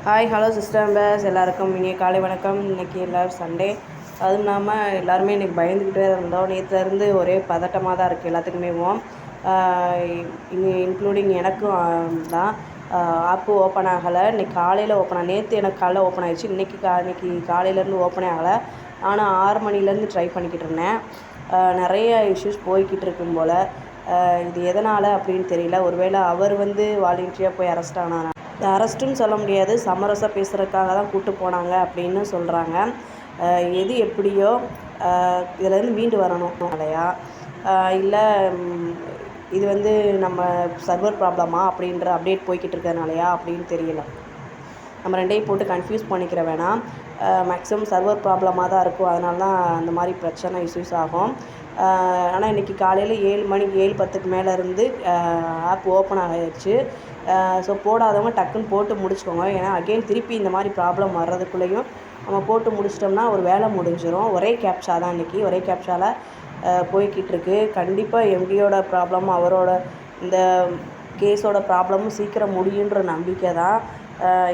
Hi hello sister members எல்லாருக்கும் இனிய காலை வணக்கம். இன்றைக்கி எல்லோரும் சண்டே, அதுவும் இல்லாமல் எல்லாருமே இன்றைக்கி பயந்துக்கிட்டே இருந்தோம். நேற்றுலேருந்து ஒரே பதட்டமாக தான் இருக்குது எல்லாத்துக்குமேவும், இன்க்ளூடிங் எனக்கும் தான். ஆப்பு ஓப்பன் ஆகலை. இன்றைக்கி காலையில் ஓப்பன் நேற்று எனக்கு காலைல ஓப்பன் ஆகிடுச்சு. இன்றைக்கி காலையிலேருந்து ஓப்பனே ஆகலை. நானும் 6 மணிலேருந்து ட்ரை பண்ணிக்கிட்டு இருந்தேன். நிறைய இஷ்யூஸ் போய்கிட்டு இருக்கும் போல். இது எதனால் அப்படின்னு தெரியல. ஒருவேளை அவர் வாலண்டியராக போய் அரெஸ்ட் ஆனார். அரெஸ்ட்டுன்னு சொல்ல முடியாது, சமரசம் பேசுகிறதுக்காக தான் கூப்பிட்டு போனாங்க அப்படின்னு சொல்கிறாங்க. எது எப்படியோ இதிலேருந்து மீண்டு வரணும் இல்லையா, இல்லை இது நம்ம சர்வர் ப்ராப்ளமா அப்படின்ற அப்டேட் போய்கிட்டு இருக்கிறதுனாலையா அப்படின்னு தெரியல. நம்ம ரெண்டையும் போட்டு கன்ஃபியூஸ் பண்ணிக்கிற வேணாம். மேக்ஸிமம் சர்வர் ப்ராப்ளமாக தான் இருக்கும். அதனால தான் அந்த மாதிரி பிரச்சனை இஷ்யூஸ் ஆகும். ஆனால் இன்றைக்கி காலையில் 7:10 மேலே இருந்து ஆப் ஓப்பன் ஆகிடுச்சு. ஸோ போடாதவங்க டக்குன்னு போட்டு முடிச்சுக்கோங்க. ஏன்னா அகெயின் திருப்பி இந்த மாதிரி ப்ராப்ளம் வர்றதுக்குள்ளேயும் நம்ம போட்டு முடிச்சிட்டோம்னா ஒரு வேலை முடிஞ்சிடும். ஒரே கேப்சா தான் இன்றைக்கி, ஒரே கேப்சாவில் போய்கிட்டுருக்கு. கண்டிப்பாக எம்டியோட ப்ராப்ளம், அவரோட இந்த கேஸோட ப்ராப்ளமும் சீக்கிரம் முடியுன்ற நம்பிக்கை தான்.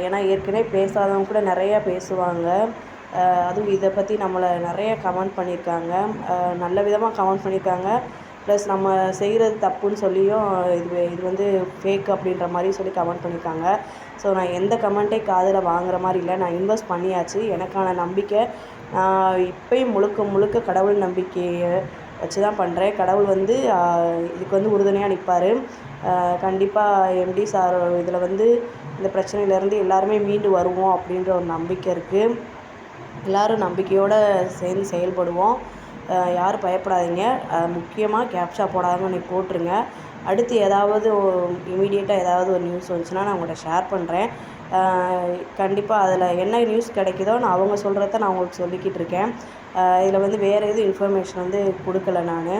ஏன்னா ஏற்கனவே பேசாதவங்க கூட நிறையா பேசுவாங்க. அதுவும் இதை பற்றி நம்மளை நிறைய கமெண்ட் பண்ணியிருக்காங்க. நல்ல விதமாக கமெண்ட் பண்ணியிருக்காங்க. ப்ளஸ் நம்ம செய்கிறது தப்புன்னு சொல்லியும் இது ஃபேக் அப்படின்ற மாதிரி சொல்லி கமெண்ட் பண்ணியிருக்காங்க. ஸோ நான் எந்த கமெண்ட்டே காதில் வாங்குற மாதிரி இல்லை. நான் இன்வெஸ்ட் பண்ணியாச்சு. எனக்கான நம்பிக்கை நான் இப்போயும் முழுக்க கடவுள் நம்பிக்கையை வச்சு தான் பண்ணுறேன். கடவுள் இதுக்கு உறுதுணையாக நிற்பார். கண்டிப்பாக எம்டி சார் இதில் இந்த பிரச்சனையிலேருந்து எல்லாருமே மீண்டு வருவோம் அப்படின்ற ஒரு நம்பிக்கை இருக்குது. எல்லோரும் நம்பிக்கையோடு சேர்ந்து செயல்படுவோம். யாரும் பயப்படாதீங்க. முக்கியமாக கேப்சா போடாதவங்க இன்றைக்கி போட்டுருங்க. அடுத்து ஏதாவது இமீடியட்டாக ஏதாவது ஒரு நியூஸ் வந்துச்சுன்னா நான் உங்கள்கிட்ட ஷேர் பண்ணுறேன். கண்டிப்பாக அதில் என்ன நியூஸ் கிடைக்குதோ நான் அவங்க சொல்கிறத நான் உங்களுக்கு சொல்லிக்கிட்டு இருக்கேன். இதில் வேறு எதுவும் இன்ஃபர்மேஷன் கொடுக்கல நான்.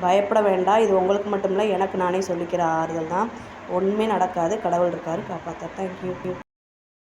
பயப்பட வேண்டாம். இது உங்களுக்கு மட்டும் இல்லை, எனக்கு நானே சொல்லிக்கிற ஆறுதல் தான். ஒன்றுமே நடக்காது. கடவுள் இருக்கார், காப்பாற்ற. தேங்க்யூ.